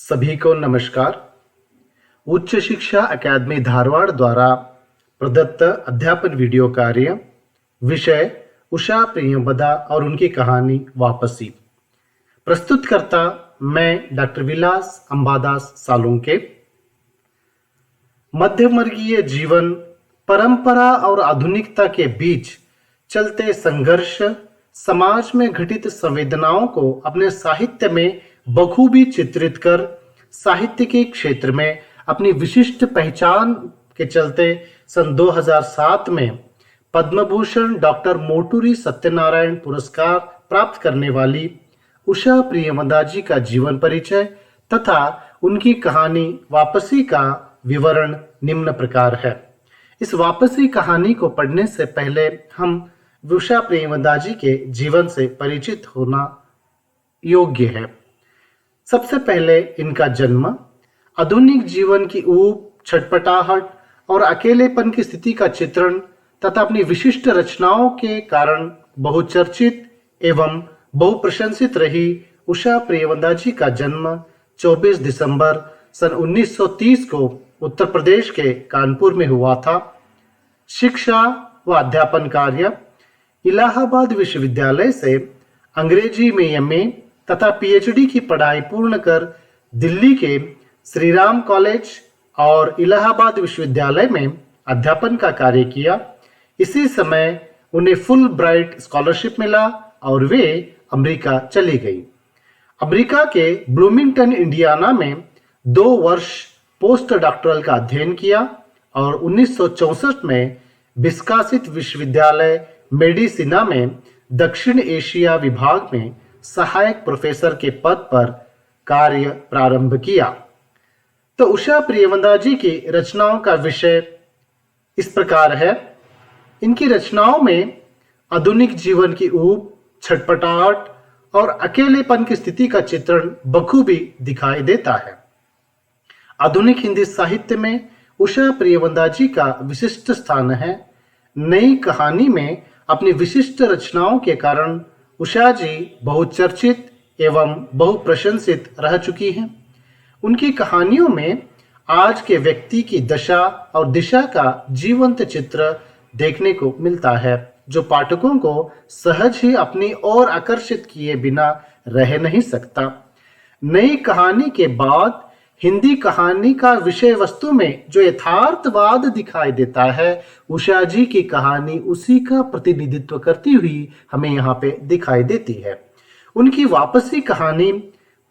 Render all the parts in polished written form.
सभी को नमस्कार। उच्च शिक्षा अकादमी धारवाड़ द्वारा प्रदत्त अध्यापन वीडियो कार्य विषय उषा प्रियंवदा और उनकी कहानी वापसी। प्रस्तुतकर्ता मैं डॉक्टर विलास अंबादास सालुंके। मध्यमवर्गीय जीवन, परंपरा और आधुनिकता के बीच चलते संघर्ष, समाज में घटित संवेदनाओं को अपने साहित्य में बखूबी चित्रित कर साहित्य के क्षेत्र में अपनी विशिष्ट पहचान के चलते सन 2007 में पद्म भूषण डॉक्टर मोटूरी सत्यनारायण पुरस्कार प्राप्त करने वाली उषा प्रियंवदा जी का जीवन परिचय तथा उनकी कहानी वापसी का विवरण निम्न प्रकार है। इस वापसी कहानी को पढ़ने से पहले हम उषा प्रियंवदा जी के जीवन से परिचित होना योग्य है। सबसे पहले इनका जन्म, आधुनिक जीवन की ऊब, छटपटाहट और अकेलेपन की स्थिति का चित्रण तथा अपनी विशिष्ट रचनाओं के कारण बहुचर्चित एवं बहुप्रशंसित रही उषा प्रियंवदा जी का जन्म 24 दिसंबर सन 1930 को उत्तर प्रदेश के कानपुर में हुआ था। शिक्षा व अध्यापन कार्य इलाहाबाद विश्वविद्यालय से अंग्रेजी में एमए तथा पीएचडी की पढ़ाई पूर्ण कर दिल्ली के श्री राम कॉलेज और इलाहाबाद विश्वविद्यालय में अध्यापन का कार्य किया। इसी समय उन्हें फुल ब्राइट स्कॉलरशिप मिला और वे अमेरिका चली गई। अमेरिका के ब्लूमिंगटन इंडियाना में 2 वर्ष पोस्ट डॉक्टरल का अध्ययन किया और 1964 में विस्कासित विश्वविद्यालय मेडिसिना में दक्षिण एशिया विभाग में सहायक प्रोफेसर के पद पर कार्य प्रारंभ किया। तो उषा प्रियंवदा जी की रचनाओं का विषय इस प्रकार है। इनकी रचनाओं में आधुनिक जीवन की ऊब, छटपटाहट और अकेलेपन की स्थिति का चित्रण बखूबी दिखाई देता है। आधुनिक हिंदी साहित्य में उषा प्रियंवदा जी का विशिष्ट स्थान है। नई कहानी में अपनी विशिष्ट रचनाओं के कारण उषा जी बहुचर्चित एवं बहुप्रशंसित रह चुकी हैं। उनकी कहानियों में आज के व्यक्ति की दशा और दिशा का जीवंत चित्र देखने को मिलता है, जो पाठकों को सहज ही अपनी ओर आकर्षित किए बिना रह नहीं सकता। नई कहानी के बाद हिंदी कहानी का विषय वस्तु में जो यथार्थवाद दिखाई देता है, उषा जी की कहानी उसी का प्रतिनिधित्व करती हुई हमें यहाँ पे दिखाई देती है। उनकी वापसी कहानी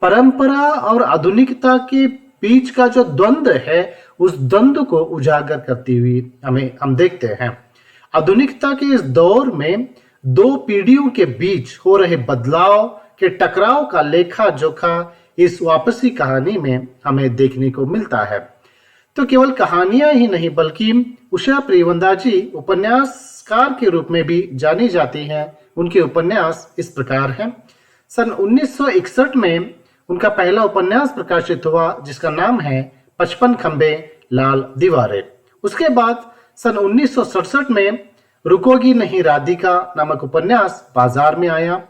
परंपरा और आधुनिकता के बीच का जो द्वंद्व है, उस द्वंद्व को उजागर करती हुई हम देखते हैं। आधुनिकता के इस दौर में 2 पीढ़ियों के बीच हो रहे बदलाव के टकराव का लेखा जोखा इस वापसी कहानी में हमें देखने को मिलता है। तो केवल कहानियां ही नहीं बल्कि उषा प्रियंवदा जी उपन्यासकार के रूप में भी जानी जाती हैं। उनके उपन्यास इस प्रकार हैं। सन 1961 में उनका पहला उपन्यास प्रकाशित हुआ, जिसका नाम है 55 खंबे लाल दीवारें। उसके बाद सन 1967 में रुकोगी नहीं राधिका नामक उपन्यास बाजार में आया।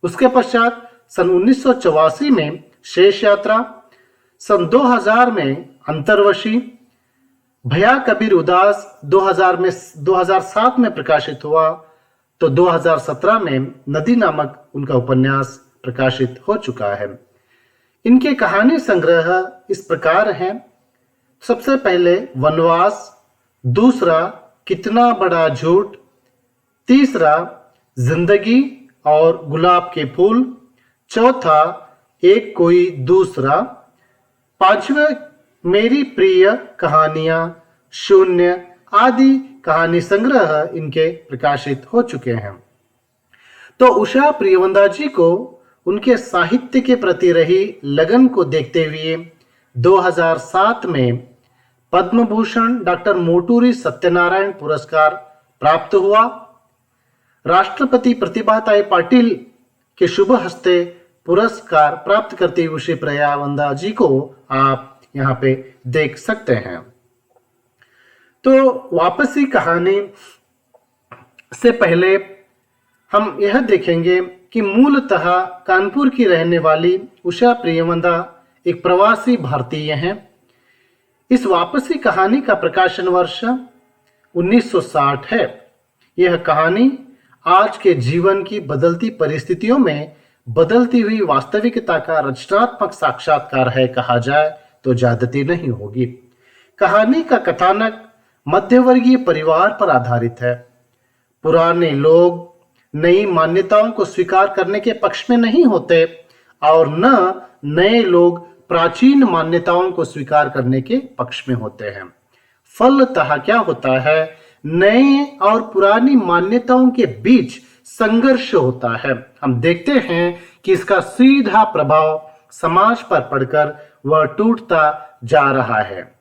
उसके पश्चात सन 1984 में शेष यात्रा, सन 2000 में अंतर्वशी, भया कबीर उदास 2007 में प्रकाशित हुआ। तो 2017 में नदी नामक उनका उपन्यास प्रकाशित हो चुका है। इनके कहानी संग्रह इस प्रकार हैं। सबसे पहले वनवास, दूसरा कितना बड़ा झूठ, तीसरा जिंदगी और गुलाब के फूल, चौथा एक कोई दूसरा, पांचवें मेरी प्रिय कहानियां, शून्य आदि कहानी संग्रह इनके प्रकाशित हो चुके हैं। तो उषा प्रियंवदा जी को उनके साहित्य के प्रति रही लगन को देखते हुए 2007 में पद्म भूषण डॉक्टर मोटूरी सत्यनारायण पुरस्कार प्राप्त हुआ। राष्ट्रपति प्रतिभाताई पाटिल के शुभ हस्ते पुरस्कार प्राप्त करते हुए उषा प्रियंवदा जी को आप यहाँ पे देख सकते हैं। तो वापसी कहानी से पहले हम यह देखेंगे कि मूलतः कानपुर की रहने वाली उषा प्रियंवदा एक प्रवासी भारतीय हैं। इस वापसी कहानी का प्रकाशन वर्ष 1960 है। यह कहानी आज के जीवन की बदलती परिस्थितियों में बदलती हुई वास्तविकता का रचनात्मक साक्षात्कार है, कहा जाए तो ज्यादती नहीं होगी। कहानी का कथानक मध्यवर्गीय परिवार पर आधारित है। पुराने लोग नई मान्यताओं को स्वीकार करने के पक्ष में नहीं होते और न नए लोग प्राचीन मान्यताओं को स्वीकार करने के पक्ष में होते हैं। फलतः क्या होता है, नए और पुरानी मान्यताओं के बीच संघर्ष होता है। हम देखते हैं कि इसका सीधा प्रभाव समाज पर पड़कर वह टूटता जा रहा है।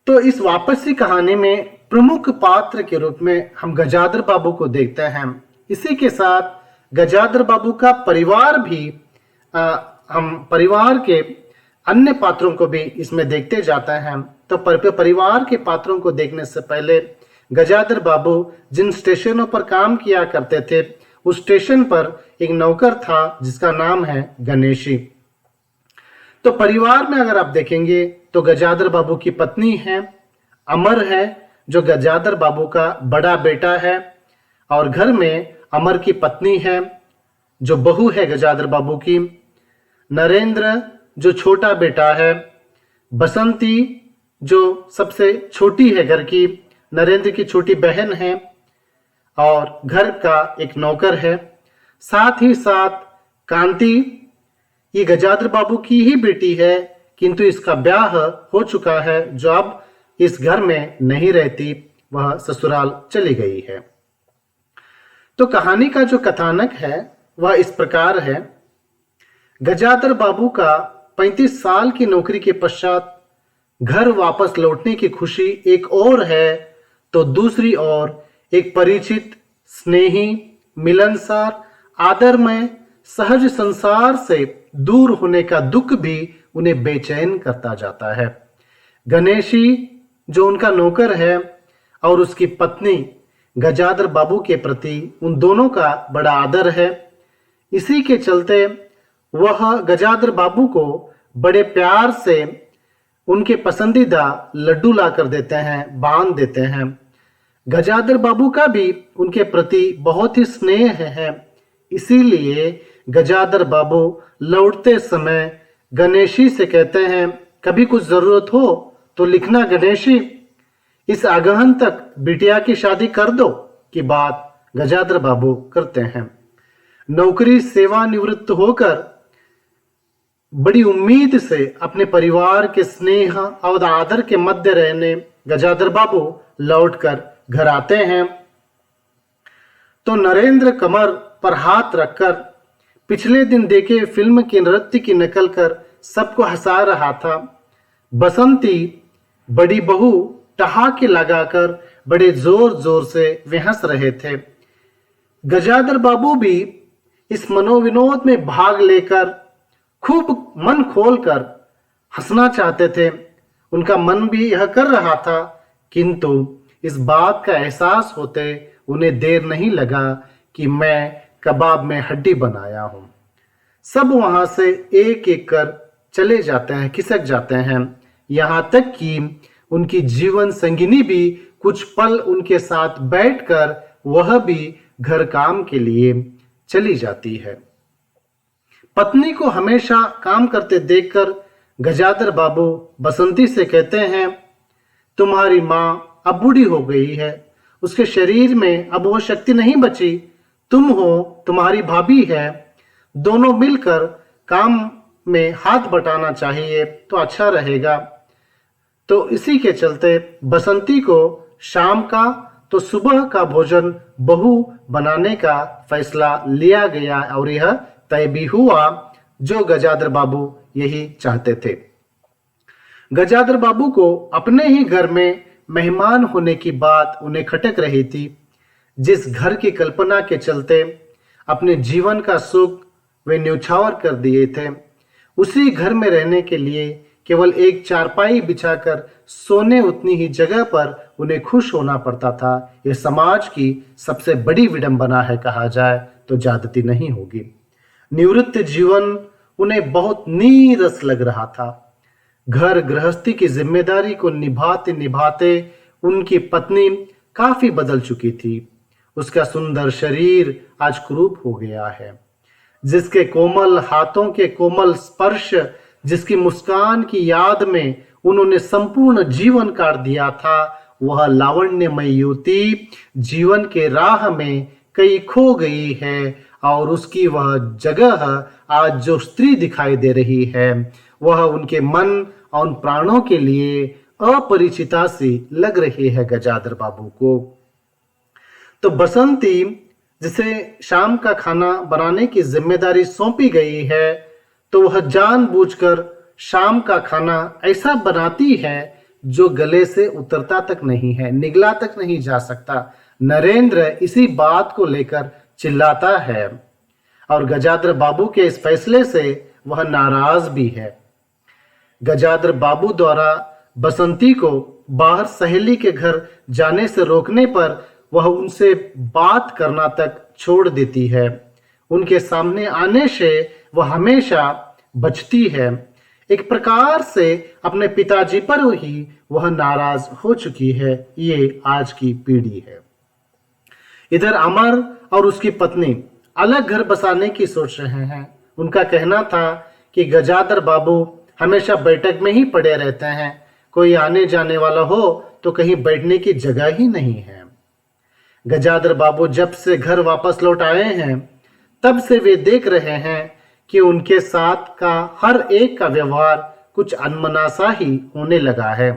तो इस वापसी कहानी में प्रमुख पात्र के रूप में हम गजाधर बाबू को देखते हैं। इसी के साथ गजाधर बाबू का परिवार भी हम परिवार के अन्य पात्रों को भी इसमें देखते जाते हैं। तो परिवार के पात्रों को देखने से पहले गजाधर बाबू जिन स्टेशनों पर काम किया करते थे, उस स्टेशन पर एक नौकर था जिसका नाम है गणेशी। तो परिवार में अगर आप देखेंगे तो गजाधर बाबू की पत्नी है, अमर है, जो गजाधर बाबू का बड़ा बेटा है, और घर में अमर की पत्नी है जो बहू है गजाधर बाबू की, नरेंद्र जो छोटा बेटा है, बसंती जो सबसे छोटी है घर की, नरेंद्र की छोटी बहन है, और घर का एक नौकर है। साथ ही साथ कांति, ये गजाधर बाबू की ही बेटी है, किंतु इसका ब्याह हो चुका है, जो अब इस घर में नहीं रहती, वह ससुराल चली गई है। तो कहानी का जो कथानक है वह इस प्रकार है। गजाधर बाबू का 35 साल की नौकरी के पश्चात घर वापस लौटने की खुशी एक और है, तो दूसरी ओर एक परिचित, स्नेही, मिलनसार, आदरमय, सहज संसार से दूर होने का दुख भी उन्हें बेचैन करता जाता है। गणेशी जो उनका नौकर है और उसकी पत्नी गजाधर बाबू के प्रति उन दोनों का बड़ा आदर है। इसी के चलते वह गजाधर बाबू को बड़े प्यार से उनके पसंदीदा लड्डू ला कर देते हैं, बांध देते हैं। गजाधर बाबू का भी उनके प्रति बहुत ही स्नेह है। इसीलिए गजाधर बाबू लौटते समय गणेशी से कहते हैं, कभी कुछ जरूरत हो तो लिखना गणेशी, इस आगहन तक बिटिया की शादी कर दो की बात गजाधर बाबू करते हैं। नौकरी सेवानिवृत्त होकर बड़ी उम्मीद से अपने परिवार के स्नेह और आदर के मध्य रहने गजाधर बाबू लौटकर घर आते हैं। तो नरेंद्र कमर पर हाथ रखकर पिछले दिन देखे फिल्म के नृत्य की नकल कर सबको हंसा रहा था। बसंती बड़ी बहू ठहाके लगाकर बड़े जोर जोर से वे हंस रहे थे। गजाधर बाबू भी इस मनोविनोद में भाग लेकर खूब मन खोलकर हंसना चाहते थे। उनका मन भी यह कर रहा था, किंतु इस बात का एहसास होते उन्हें देर नहीं लगा कि मैं कबाब में हड्डी बनाया हूं। सब वहां से एक एक कर चले जाते हैं, खिसक जाते हैं। यहां तक कि उनकी जीवन संगिनी भी कुछ पल उनके साथ बैठकर वह भी घर काम के लिए चली जाती है। पत्नी को हमेशा काम करते देखकर गजाधर बाबू बसंती से कहते हैं, तुम्हारी माँ अब बूढ़ी हो गई है, उसके शरीर में अब वो शक्ति नहीं बची। तुम हो, तुम्हारी भाभी है, दोनों मिलकर काम में हाथ बटाना चाहिए तो अच्छा रहेगा। तो इसी के चलते बसंती को शाम का तो सुबह का भोजन बहू बनाने का फैसला लिया गया और यह तय भी हुआ जो गजाधर बाबू यही चाहते थे। गजाधर बाबू को अपने ही घर में मेहमान होने की बात उन्हें खटक रही थी। जिस घर की कल्पना के चलते अपने जीवन का सुख वे न्यौछावर कर दिए थे, उसी घर में रहने के लिए केवल एक चारपाई बिछाकर सोने उतनी ही जगह पर उन्हें खुश होना पड़ता था। यह समाज की सबसे बड़ी विडंबना है, कहा जाए तो ज्यादती नहीं होगी। निवृत्त जीवन उन्हें बहुत नीरस लग रहा था। घर गृहस्थी की जिम्मेदारी को निभाते निभाते उनकी पत्नी काफी बदल चुकी थी। उसका सुंदर शरीर आज कुरूप हो गया है। जिसके कोमल हाथों के कोमल स्पर्श, जिसकी मुस्कान की याद में उन्होंने संपूर्ण जीवन काट दिया था, वह लावण्यमय युवती जीवन के राह में कहीं खो गई है और उसकी वह जगह आज जो स्त्री दिखाई दे रही है वह उनके मन और प्राणों के लिए अपरिचिता सी लग रही है गजाधर बाबू को। तो बसंती, जिसे शाम का खाना बनाने की जिम्मेदारी सौंपी गई है, तो वह जानबूझकर शाम का खाना ऐसा बनाती है जो गले से उतरता तक नहीं है, निगला तक नहीं जा सकता। नरेंद्र इसी बात को लेकर चिल्लाता है और गजाधर बाबू के इस फैसले से वह नाराज भी है। गजाधर बाबू द्वारा बसंती को बाहर सहेली के घर जाने से रोकने पर वह उनसे बात करना तक छोड़ देती है। उनके सामने आने से वह हमेशा बचती है। एक प्रकार से अपने पिताजी पर ही वह नाराज हो चुकी है। ये आज की पीढ़ी है। इधर अमर और उसकी पत्नी अलग घर बसाने की सोच रहे हैं। उनका कहना था कि गजाधर बाबू हमेशा बैठक में ही पड़े रहते हैं, कोई आने जाने वाला हो तो कहीं बैठने की जगह ही नहीं है। गजाधर बाबू जब से घर वापस लौट आए हैं तब से वे देख रहे हैं कि उनके साथ का हर एक का व्यवहार कुछ अनमना सा ही होने लगा है।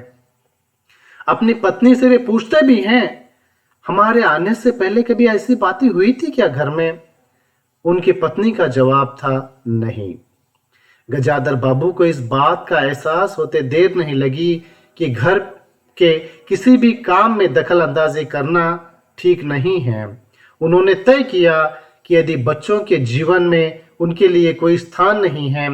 अपनी पत्नी से वे पूछते भी हैं, हमारे आने से पहले कभी ऐसी बातें हुई थी क्या घर में? उनकी पत्नी का जवाब था, नहीं। गजाधर बाबू को इस बात का एहसास होते देर नहीं लगी कि घर के किसी भी काम में दखल अंदाजी करना ठीक नहीं है। उन्होंने तय किया कि यदि बच्चों के जीवन में उनके लिए कोई स्थान नहीं है,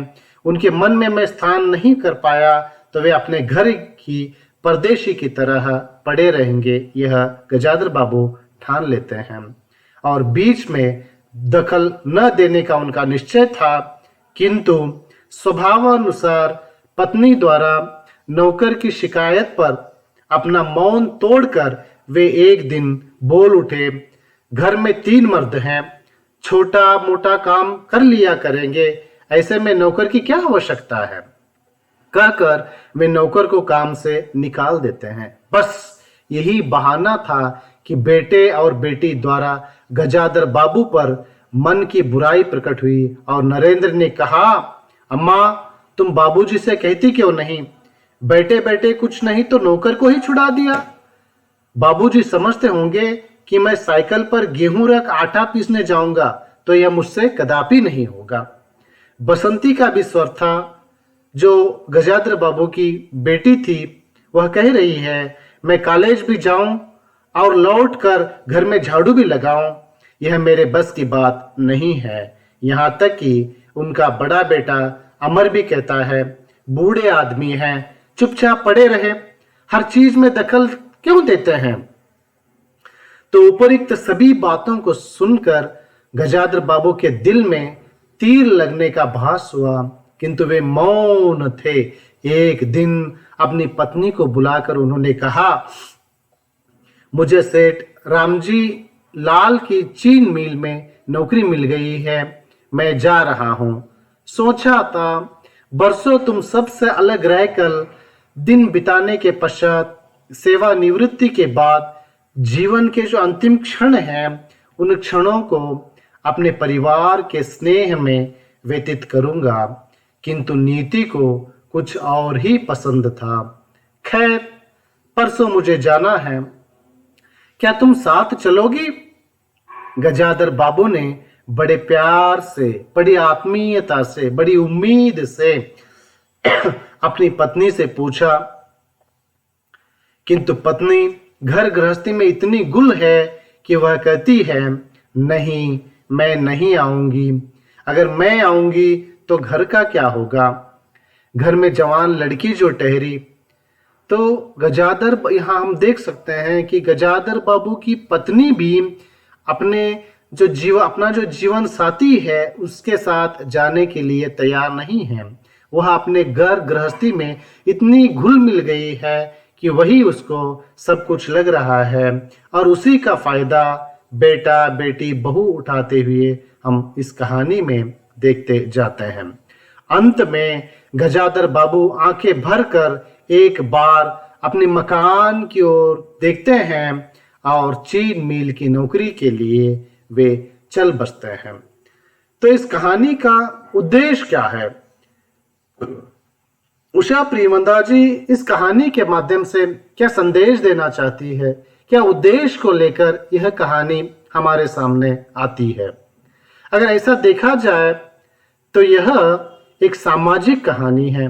उनके मन में मैं स्थान नहीं कर पाया, तो वे अपने घर की परदेशी की तरह पड़े रहेंगे। यह गजाधर बाबू ठान लेते हैं और बीच में दखल न देने का उनका निश्चय था। किंतु स्वभावानुसार पत्नी द्वारा नौकर की शिकायत पर अपना मौन तोड़कर वे एक दिन बोल उठे, घर में 3 मर्द हैं, छोटा मोटा काम कर लिया करेंगे, ऐसे में नौकर की क्या आवश्यकता है? कहकर वे नौकर को काम से निकाल देते हैं। बस यही बहाना था कि बेटे और बेटी द्वारा गजाधर बाबू पर मन की बुराई प्रकट हुई और नरेंद्र ने कहा, अम्मा तुम बाबूजी से कहती क्यों नहीं? बैठे बैठे कुछ नहीं तो नौकर को ही छुड़ा दिया। बाबूजी समझते होंगे कि मैं साइकिल पर गेहूं रख आटा पीसने जाऊंगा, तो यह मुझसे कदापि नहीं होगा। बसंती का भी स्वर था, जो गजाधर बाबू की बेटी थी। वह कह रही है, मैं कॉलेज भी जाऊं और लौटकर घर में झाड़ू भी लगाऊं, यह मेरे बस की बात नहीं है। यहाँ तक कि उनका बड़ा बेटा अमर भी कहता है, बूढ़े आदमी हैं, चुपचाप पड़े रहे, हर चीज में दखल क्यों देते हैं? तो उपरिक्त सभी बातों को सुनकर गजाधर बाबू के दिल में तीर लगने का भास हुआ, किंतु वे मौन थे। एक दिन अपनी पत्नी को बुलाकर उन्होंने कहा, मुझे सेठ रामजी लाल की चीन मिल में नौकरी मिल गई है, मैं जा रहा हूं। सोचा था बरसों तुम सबसे अलग रहकर दिन बिताने के पश्चात सेवा निवृत्ति के बाद जीवन के जो अंतिम क्षण हैं उन क्षणों को अपने परिवार के स्नेह में व्यतीत करूंगा, किंतु नीति को कुछ और ही पसंद था। खैर परसों मुझे जाना है, क्या तुम साथ चलोगी? गजाधर बाबू ने बड़े प्यार से, बड़ी आत्मीयता से, बड़ी उम्मीद से अपनी पत्नी से पूछा, किंतु पत्नी घर गृहस्थी में इतनी गुल है कि वह कहती है, नहीं मैं नहीं आऊंगी। अगर मैं आऊंगी तो घर का क्या होगा? घर में जवान लड़की जो ठहरी। तो गजाधर, यहाँ हम देख सकते हैं कि गजाधर बाबू की पत्नी भी अपने अपना जो जीवन साथी है उसके साथ जाने के लिए तैयार नहीं है। वह अपने घर गृहस्थी में इतनी घुल मिल गई है कि वही उसको सब कुछ लग रहा है और उसी का फायदा बेटा बेटी बहू उठाते हुए हम इस कहानी में देखते जाते हैं। अंत में गजाधर बाबू आंखें भरकर एक बार अपने मकान की ओर देखते हैं और चीन मील की नौकरी के लिए वे चल बसते हैं। तो इस कहानी का उद्देश्य क्या है? उषा प्रियमंदा जी इस कहानी के माध्यम से क्या संदेश देना चाहती है, क्या उद्देश्य को लेकर यह कहानी हमारे सामने आती है? अगर ऐसा देखा जाए तो यह एक सामाजिक कहानी है।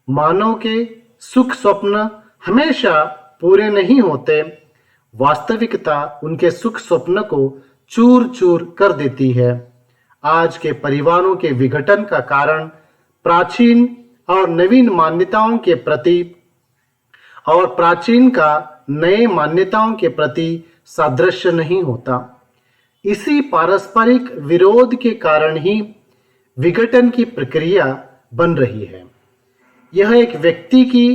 मानव के सुख स्वप्न हमेशा पूरे नहीं होते। वास्तविकता उनके सुख स्वप्न को चूर चूर कर देती है। आज के परिवारों के विघटन का कारण प्राचीन और नवीन मान्यताओं के प्रति और प्राचीन का नए मान्यताओं के प्रति सादृश्य नहीं होता। इसी पारस्परिक विरोध के कारण ही विघटन की प्रक्रिया बन रही है। यह एक व्यक्ति की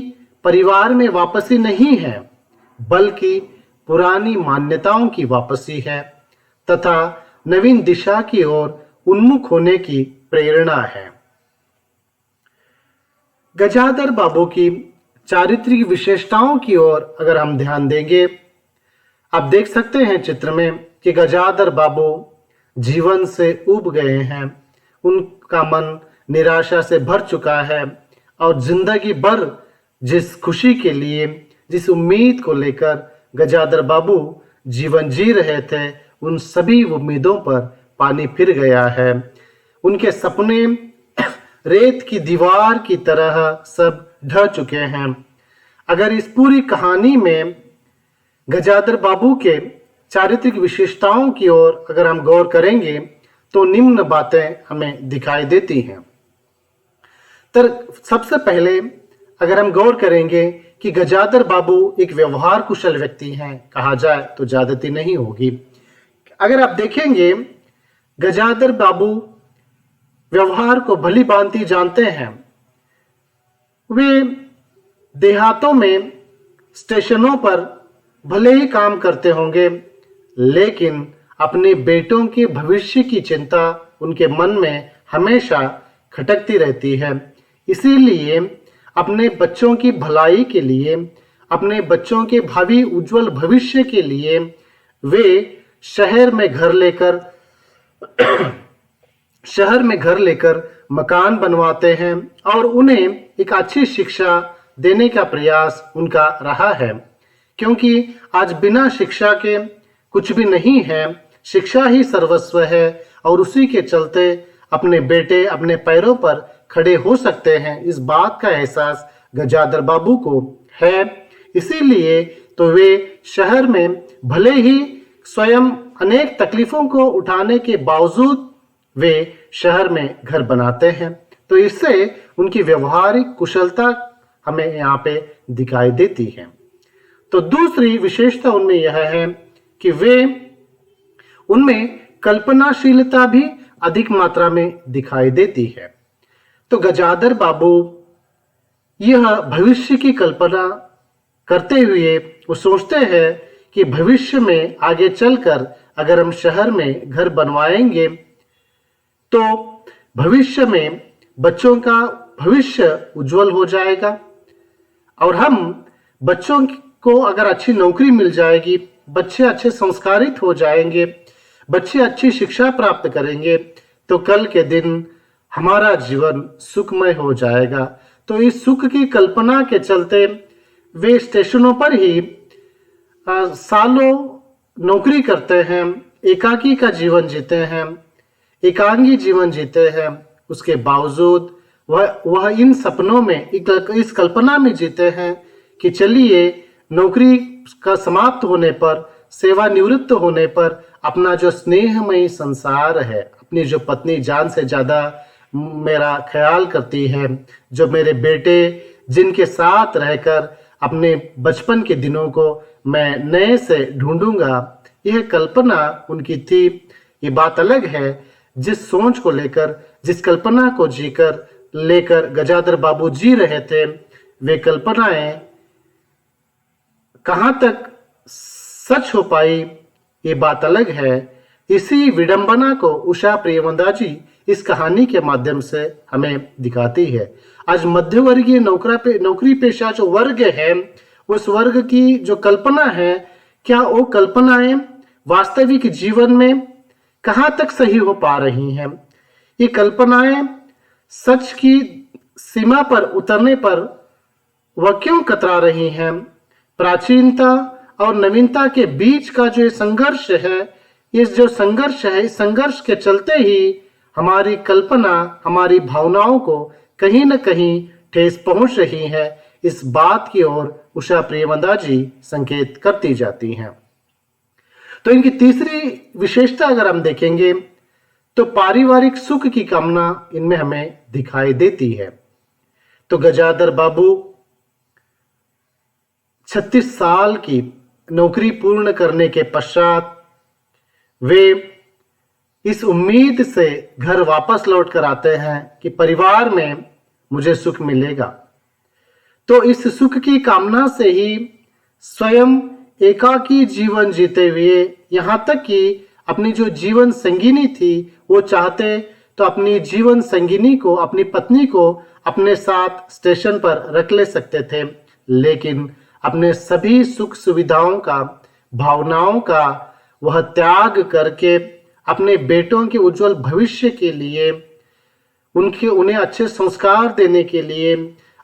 परिवार में वापसी नहीं है, बल्कि पुरानी मान्यताओं की वापसी है तथा नवीन दिशा की ओर उन्मुख होने की प्रेरणा है। गजाधर बाबू की चारित्रिक विशेषताओं की ओर अगर हम ध्यान देंगे, आप देख सकते हैं चित्र में कि गजाधर बाबू जीवन से ऊब गए हैं। उनका मन निराशा से भर चुका है और जिंदगी भर जिस खुशी के लिए, जिस उम्मीद को लेकर गजाधर बाबू जीवन जी रहे थे, उन सभी उम्मीदों पर पानी फिर गया है। उनके सपने रेत की दीवार की तरह सब ढह चुके हैं। अगर इस पूरी कहानी में गजाधर बाबू के चारित्रिक विशेषताओं की ओर अगर हम गौर करेंगे तो निम्न बातें हमें दिखाई देती हैं। तो सबसे पहले अगर हम गौर करेंगे कि गजाधर बाबू एक व्यवहार कुशल व्यक्ति हैं, कहा जाए तो ज्यादती नहीं होगी। अगर आप देखेंगे गजाधर बाबू व्यवहार को भली भांति जानते हैं। वे देहातों में स्टेशनों पर भले ही काम करते होंगे, लेकिन अपने बेटों के भविष्य की चिंता उनके मन में हमेशा खटकती रहती है। इसीलिए अपने बच्चों की भलाई के लिए, अपने बच्चों के भावी उज्जवल भविष्य के लिए वे शहर में घर लेकर मकान बनवाते हैं और उन्हें एक अच्छी शिक्षा देने का प्रयास उनका रहा है। क्योंकि आज बिना शिक्षा के कुछ भी नहीं है, शिक्षा ही सर्वस्व है और उसी के चलते अपने बेटे अपने पैरों पर खड़े हो सकते हैं। इस बात का एहसास गजाधर बाबू को है। इसीलिए तो वे शहर में भले ही स्वयं अनेक तकलीफों को उठाने के बावजूद वे शहर में घर बनाते हैं। तो इससे उनकी व्यवहारिक कुशलता हमें यहाँ पे दिखाई देती है। तो दूसरी विशेषता उनमें यह है कि वे उनमें कल्पनाशीलता भी अधिक मात्रा में दिखाई देती है। तो गजाधर बाबू यह भविष्य की कल्पना करते हुए वो सोचते हैं कि भविष्य में आगे चलकर अगर हम शहर में घर बनवाएंगे तो भविष्य में बच्चों का भविष्य उज्जवल हो जाएगा और हम बच्चों को अगर अच्छी नौकरी मिल जाएगी, बच्चे अच्छे संस्कारित हो जाएंगे, बच्चे अच्छी शिक्षा प्राप्त करेंगे तो कल के दिन हमारा जीवन सुखमय हो जाएगा। तो इस सुख की कल्पना के चलते वे स्टेशनों पर ही सालों नौकरी करते हैं, एकाकी का जीवन जीते हैं, एकांगी जीवन जीते हैं। उसके बावजूद वह इन सपनों में इस कल्पना में जीते हैं कि चलिए नौकरी का समाप्त होने पर, सेवानिवृत्त होने पर अपना जो स्नेहमयी संसार है, अपनी जो पत्नी जान से ज्यादा मेरा ख्याल करती है, जो मेरे बेटे जिनके साथ रहकर अपने बचपन के दिनों को मैं नए से ढूंढूंगा, यह कल्पना उनकी थी। ये बात अलग है जिस सोच को लेकर, जिस कल्पना को जीकर लेकर गजाधर बाबू जी रहे थे, वे कल्पनाएं कहां तक सच हो पाई, ये बात अलग है। इसी विडंबना को उषा प्रियवंदा जी इस कहानी के माध्यम से हमें दिखाती है। आज मध्यवर्गीय नौकरी पेशा जो वर्ग है, उस वर्ग की जो कल्पना है, क्या वो कल्पनाएं वास्तविक जीवन में कहां तक सही हो पा रही हैं? ये कल्पनाएं सच की सीमा पर उतरने पर वह क्यों कतरा रही हैं? प्राचीनता और नवीनता के बीच का जो संघर्ष है, इस संघर्ष के चलते ही हमारी कल्पना, हमारी भावनाओं को कहीं न कहीं ठेस पहुंच रही है। इस बात की ओर उषा प्रियवंदा जी संकेत करती जाती हैं। तो इनकी तीसरी विशेषता अगर हम देखेंगे तो पारिवारिक सुख की कामना इनमें हमें दिखाई देती है। तो गजाधर बाबू 36 साल की नौकरी पूर्ण करने के पश्चात वे इस उम्मीद से घर वापस लौट कर आते हैं कि परिवार में मुझे सुख मिलेगा। तो इस सुख की कामना से ही स्वयं एकाकी जीवन जीते हुए, यहाँ तक कि अपनी जो जीवन संगिनी थी, वो चाहते तो अपनी जीवन संगिनी को, अपनी पत्नी को अपने साथ स्टेशन पर रख ले सकते थे, लेकिन अपने सभी सुख सुविधाओं का, भावनाओं का वह त्याग करके अपने बेटों के उज्जवल भविष्य के लिए, उन्हें अच्छे संस्कार देने के लिए,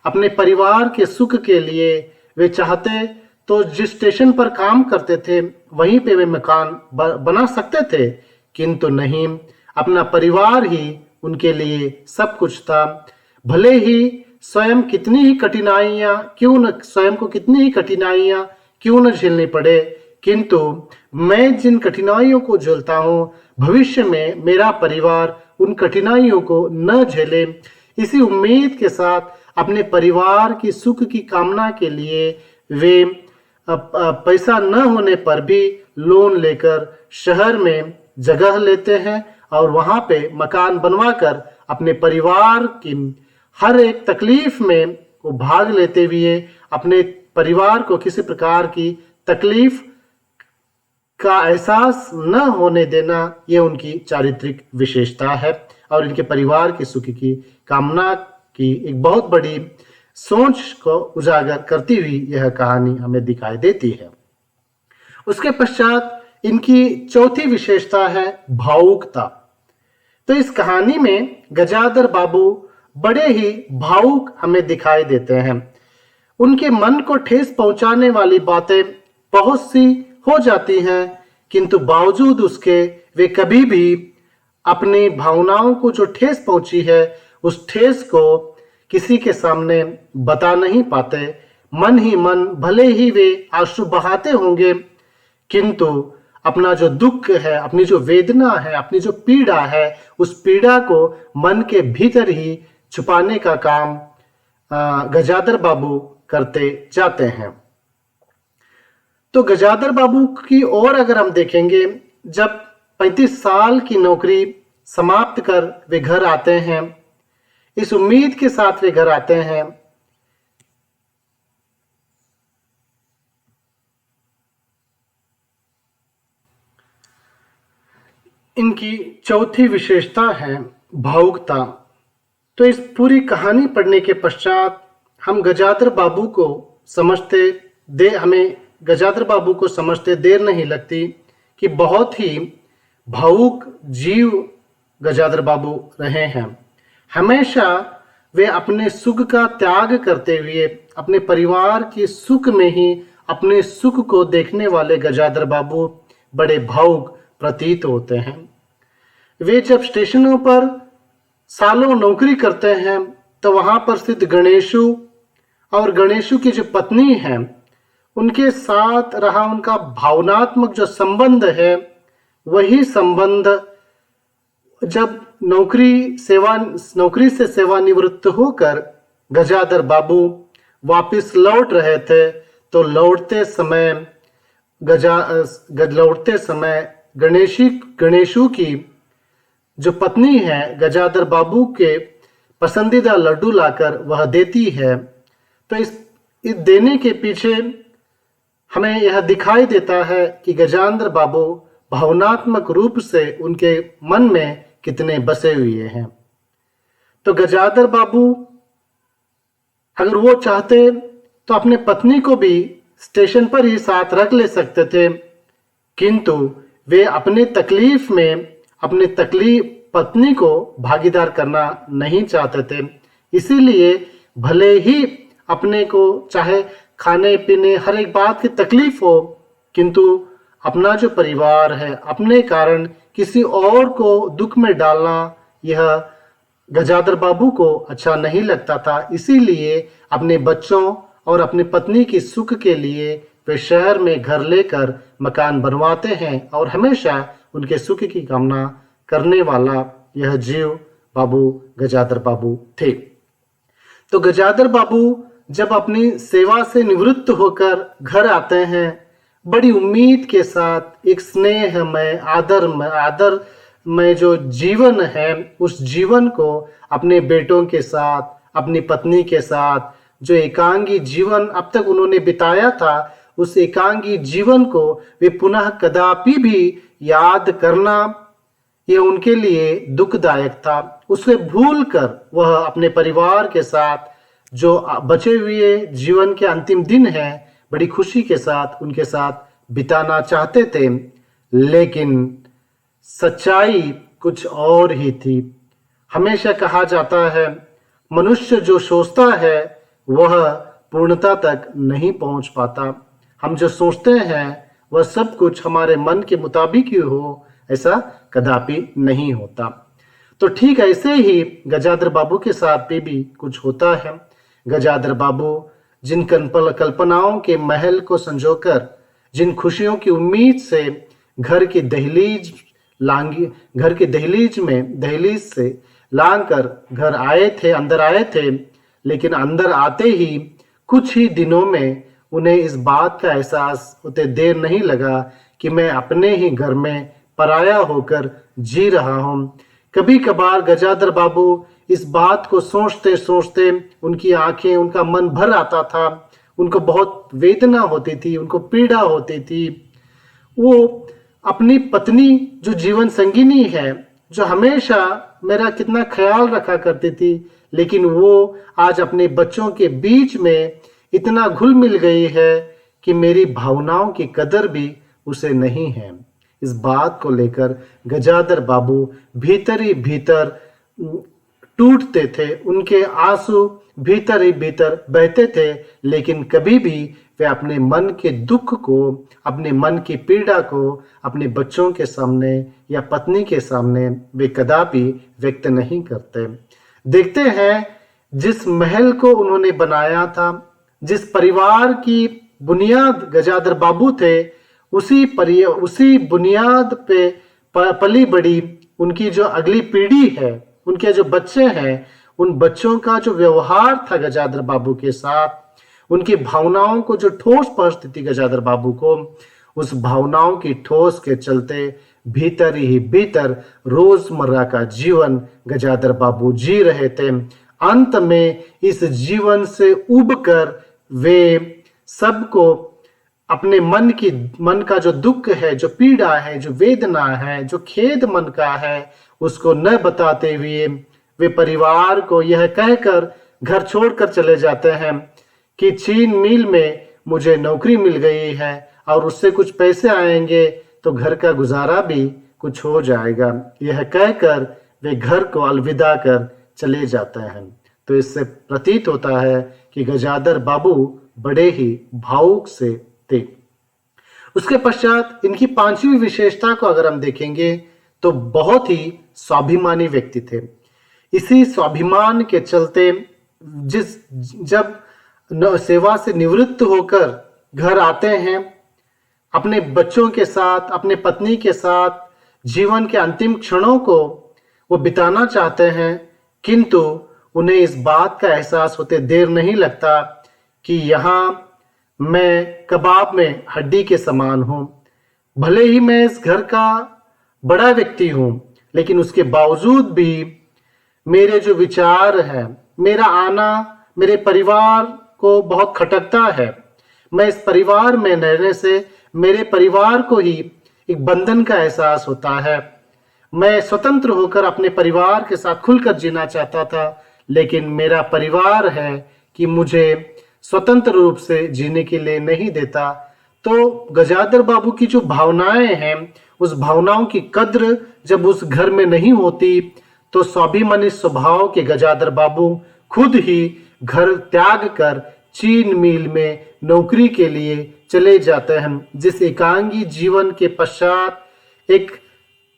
अपने परिवार के सुख के लिए वे चाहते तो जिस स्टेशन पर काम करते थे वहीं पे वे मकान बना सकते थे, किंतु नहीं, अपना परिवार ही उनके लिए सब कुछ था। भले ही स्वयं कितनी ही कठिनाइयां क्यों न झेलनी पड़े, किंतु मैं जिन कठिनाइयों को झेलता हूँ, भविष्य में मेरा परिवार उन कठिनाइयों को न झेले, इसी उम्मीद के साथ अपने परिवार की सुख की कामना के लिए वे पैसा न होने पर भी लोन लेकर शहर में जगह लेते हैं और वहां पे मकान बनवाकर अपने परिवार की हर एक तकलीफ में वो भाग लेते हुए अपने परिवार को किसी प्रकार की तकलीफ का एहसास न होने देना, ये उनकी चारित्रिक विशेषता है और इनके परिवार की सुख की कामना की एक बहुत बड़ी सोच को उजागर करती हुई यह कहानी हमें दिखाई देती है। उसके पश्चात इनकी चौथी विशेषता है भावुकता। तो इस कहानी में गजाधर बाबू बड़े ही भावुक हमें दिखाई देते हैं। उनके मन को ठेस पहुंचाने वाली बातें बहुत सी हो जाती हैं, किंतु बावजूद उसके वे कभी भी अपनी भावनाओं को जो ठेस पहुंची है, उस ठेस को किसी के सामने बता नहीं पाते। मन ही मन भले ही वे आंसू बहाते होंगे, किंतु अपना जो दुख है, अपनी जो वेदना है, अपनी जो पीड़ा है, उस पीड़ा को मन के भीतर ही छुपाने का काम गजाधर बाबू करते जाते हैं। तो गजाधर बाबू की ओर अगर हम देखेंगे, जब 35 साल की नौकरी समाप्त कर वे घर आते हैं, इस उम्मीद के साथ वे घर आते हैं इनकी चौथी विशेषता है भावुकता। तो इस पूरी कहानी पढ़ने के पश्चात हम गजाधर बाबू को हमें गजाधर बाबू को समझते देर नहीं लगती कि बहुत ही भावुक जीव गजाधर बाबू रहे हैं। हमेशा वे अपने सुख का त्याग करते हुए अपने परिवार के सुख में ही अपने सुख को देखने वाले गजाधर बाबू बड़े भावुक प्रतीत होते हैं। वे जब स्टेशनों पर सालों नौकरी करते हैं तो वहां पर स्थित गणेशु और गणेशु की जो पत्नी है, उनके साथ रहा उनका भावनात्मक जो संबंध है, वही संबंध जब नौकरी से सेवानिवृत्त होकर गजाधर बाबू वापस लौट रहे थे, तो लौटते समय गणेशू की जो पत्नी है गजाधर बाबू के पसंदीदा लड्डू लाकर वह देती है। तो इस देने के पीछे हमें यह दिखाई देता है कि गजानंद बाबू भावनात्मक रूप से उनके मन में कितने बसे हुए हैं। तो गजाधर बाबू अगर वो चाहते तो अपने पत्नी को भी स्टेशन पर ही साथ रख ले सकते थे, किंतु वे अपने तकलीफ में अपने पत्नी को भागीदार करना नहीं चाहते थे। इसीलिए भले ही अपने को चाहे खाने पीने हर एक बात की तकलीफ हो, किंतु अपना जो परिवार है अपने कारण किसी और को दुख में डालना यह गजाधर बाबू को अच्छा नहीं लगता था। इसीलिए अपने बच्चों और अपनी पत्नी की सुख के लिए वे शहर में घर लेकर मकान बनवाते हैं और हमेशा उनके सुख की कामना करने वाला यह जीव बाबू गजाधर बाबू थे। तो गजाधर बाबू जब अपनी सेवा से निवृत्त होकर घर आते हैं, बड़ी उम्मीद के साथ एक स्नेहमय आदर में जो जीवन है उस जीवन को अपने बेटों के साथ अपनी पत्नी के साथ जो एकांगी जीवन अब तक उन्होंने बिताया था उस एकांगी जीवन को वे पुनः कदापि भी याद करना यह उनके लिए दुखदायक था। उसे भूलकर वह अपने परिवार के साथ जो बचे हुए जीवन के अंतिम दिन है बड़ी खुशी के साथ उनके साथ बिताना चाहते थे, लेकिन सच्चाई कुछ और ही थी। हमेशा कहा जाता है मनुष्य जो सोचता है वह पूर्णता तक नहीं पहुंच पाता। हम जो सोचते हैं वह सब कुछ हमारे मन के मुताबिक ही हो, ऐसा कदापि नहीं होता। तो ठीक ऐसे ही गजाधर बाबू के साथ भी कुछ होता है। गजाधर बाबू जिन कल्पनाओं के महल को संजोकर जिन खुशियों की उम्मीद से घर की दहलीज से लांग कर अंदर आए थे, लेकिन अंदर आते ही कुछ ही दिनों में उन्हें इस बात का एहसास होते देर नहीं लगा कि मैं अपने ही घर में पराया होकर जी रहा हूं। कभी कभार गजाधर बाबू इस बात को सोचते सोचते उनकी आंखें उनका मन भर आता था, उनको बहुत वेदना होती थी, उनको पीड़ा होती थी। वो अपनी पत्नी जो जीवन संगिनी है, जो हमेशा मेरा कितना ख्याल रखा करती थी, लेकिन वो आज अपने बच्चों के बीच में इतना घुल मिल गई है कि मेरी भावनाओं की कदर भी उसे नहीं है। इस बात को लेकर गजाधर बाबू भीतर ही भीतर टूटते थे, उनके आंसू भीतर ही भीतर बहते थे, लेकिन कभी भी वे अपने मन के दुख को, अपने मन की पीड़ा को अपने बच्चों के सामने या पत्नी के सामने वे कदापि व्यक्त नहीं करते। देखते हैं जिस महल को उन्होंने बनाया था, जिस परिवार की बुनियाद गजाधर बाबू थे, उसी बुनियाद पे पली बड़ी उनकी जो अगली पीढ़ी है, उनके जो बच्चे हैं, उन बच्चों का जो व्यवहार था गजाधर बाबू के साथ, उनकी भावनाओं को जो ठोस पहुंचती थी गजाधर बाबू को, उस भावनाओं की ठोस के चलते भीतर ही भीतर रोजमर्रा का जीवन गजाधर बाबू जी रहे थे। अंत में इस जीवन से उबकर वे सबको अपने मन का जो दुख है, जो पीड़ा है, जो वेदना है, जो खेद मन का है, उसको न बताते हुए वे परिवार को यह कहकर घर छोड़कर चले जाते हैं कि 3 मील में मुझे नौकरी मिल गई है और उससे कुछ पैसे आएंगे तो घर का गुजारा भी कुछ हो जाएगा। यह कहकर वे घर को अलविदा कर चले जाते हैं। तो इससे प्रतीत होता है कि गजाधर बाबू बड़े ही भावुक से थे। उसके पश्चात इनकी 5वीं विशेषता को अगर हम देखेंगे तो बहुत ही स्वाभिमानी व्यक्ति थे। इसी स्वाभिमान के चलते जब सेवा से निवृत्त होकर घर आते हैं, अपने बच्चों के साथ, अपने पत्नी के साथ जीवन के अंतिम क्षणों को वो बिताना चाहते हैं, किंतु उन्हें इस बात का एहसास होते देर नहीं लगता कि यहाँ मैं कबाब में हड्डी के समान हूँ। भले ही मैं इस घर का बड़ा व्यक्ति हूं, लेकिन उसके बावजूद भी मेरे जो विचार है, मेरा आना मेरे परिवार को बहुत खटकता है। मैं इस परिवार में रहने से मेरे परिवार को ही एक बंधन का एहसास होता है। मैं स्वतंत्र होकर अपने परिवार के साथ खुलकर जीना चाहता था, लेकिन मेरा परिवार है कि मुझे स्वतंत्र रूप से जीने के लिए नहीं देता। तो गजादर बाबू की जो भावनाएं हैं, उस भावनाओं की कद्र जब उस घर में नहीं होती, तो स्वाभिमानी स्वभाव के गजादर बाबू खुद ही घर त्याग कर चीन मिल में नौकरी के लिए चले जाते हैं। जिस एकांगी जीवन के पश्चात एक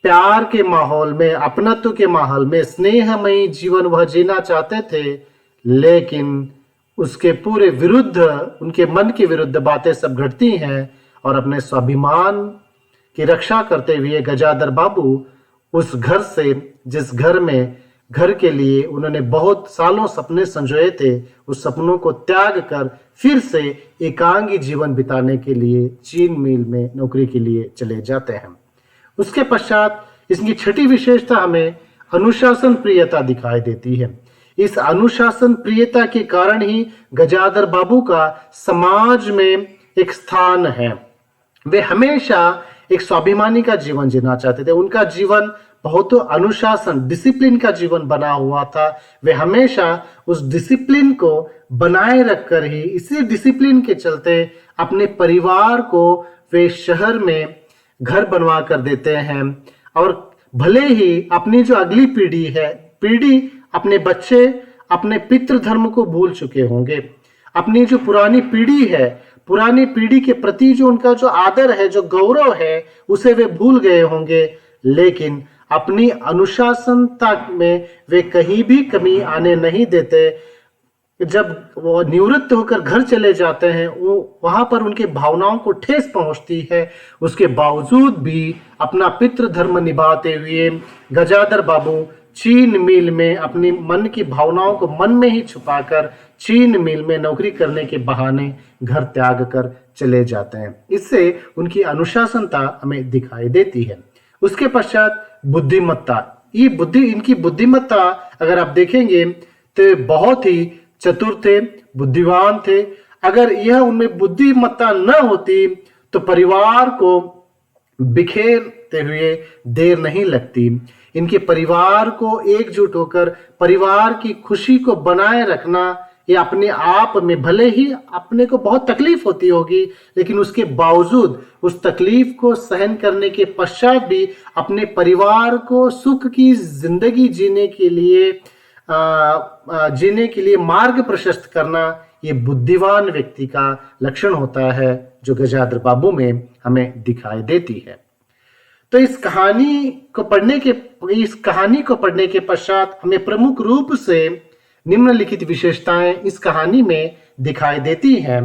प्यार के माहौल में, अपनत्व के माहौल में स्नेहमयी जीवन वह जीना चाहते थे, लेकिन उसके पूरे विरुद्ध, उनके मन के विरुद्ध बातें सब घटती हैं। और अपने स्वाभिमान की रक्षा करते हुए गजादर बाबू उस घर से, जिस घर में घर के लिए उन्होंने बहुत सालों सपने संजोए थे, उस सपनों को त्याग कर फिर से एकांगी जीवन बिताने के लिए चीन मिल में नौकरी के लिए चले जाते हैं। उसके पश्चात इसकी छठी विशेषता हमें अनुशासन प्रियता दिखाई देती है। इस अनुशासन प्रियता के कारण ही गजादर बाबू का समाज में एक स्थान है। वे हमेशा एक स्वाभिमानी का जीवन जीना चाहते थे। उनका जीवन बहुत अनुशासन, डिसिप्लिन का जीवन बना हुआ था। वे हमेशा उस डिसिप्लिन को बनाए रखकर ही, इसी डिसिप्लिन के चलते अपने परिवार को वे शहर में घर बनवा कर देते हैं। और भले ही अपनी जो अगली पीढ़ी अपने बच्चे अपने पितृ धर्म को भूल चुके होंगे, अपनी जो पुरानी पीढ़ी है, पुरानी पीढ़ी के प्रति जो उनका जो आदर है, जो गौरव है, उसे वे भूल गए होंगे, लेकिन अपनी अनुशासनता में वे कहीं भी कमी आने नहीं देते। जब वो निवृत्त होकर घर चले जाते हैं, वो वहां पर उनके भावनाओं को ठेस पहुंचती है। उसके बावजूद भी अपना पितृ धर्म निभाते हुए गजादर बाबू चीन मिल में अपनी मन की भावनाओं को मन में ही छुपाकर चीन मिल में नौकरी करने के बहाने घर त्याग कर चले जाते हैं। इससे उनकी अनुशासनता हमें दिखाई देती है। उसके पश्चात बुद्धिमत्ता, इनकी बुद्धिमत्ता अगर आप देखेंगे तो बहुत ही चतुर थे, बुद्धिमान थे। अगर यह उनमें बुद्धिमत्ता न होती तो परिवार को बिखेरते हुए देर नहीं लगती। इनके परिवार को एकजुट होकर परिवार की खुशी को बनाए रखना, ये अपने आप में, भले ही अपने को बहुत तकलीफ होती होगी, लेकिन उसके बावजूद उस तकलीफ को सहन करने के पश्चात भी अपने परिवार को सुख की जिंदगी जीने के लिए मार्ग प्रशस्त करना, ये बुद्धिमान व्यक्ति का लक्षण होता है, जो गजादर बाबू में हमें दिखाई देती है। तो इस कहानी को पढ़ने के पश्चात हमें प्रमुख रूप से निम्नलिखित विशेषताएं इस कहानी में दिखाई देती हैं।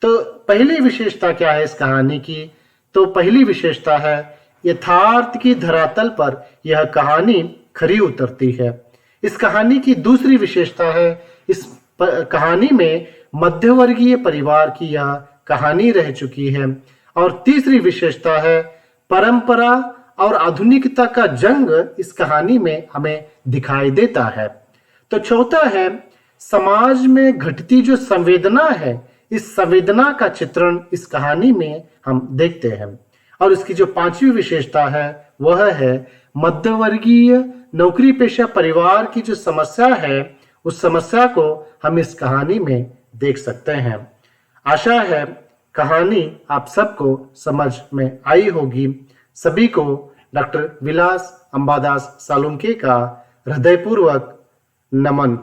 तो पहली विशेषता क्या है इस कहानी की? तो पहली विशेषता है, यथार्थ की धरातल पर यह कहानी खरी उतरती है। इस कहानी की दूसरी विशेषता है, इस कहानी में मध्यवर्गीय परिवार की यह कहानी रह चुकी है। और तीसरी विशेषता है, परंपरा और आधुनिकता का जंग इस कहानी में हमें दिखाई देता है। तो चौथा है, समाज में घटती जो संवेदना है, इस संवेदना का चित्रण इस कहानी में हम देखते हैं। और इसकी जो पांचवी विशेषता है वह है, मध्यवर्गीय नौकरी पेशा परिवार की जो समस्या है, उस समस्या को हम इस कहानी में देख सकते हैं। आशा है कहानी आप सबको समझ में आई होगी। सभी को डॉक्टर विलास अंबादास सालुंके का हृदयपूर्वक नमन।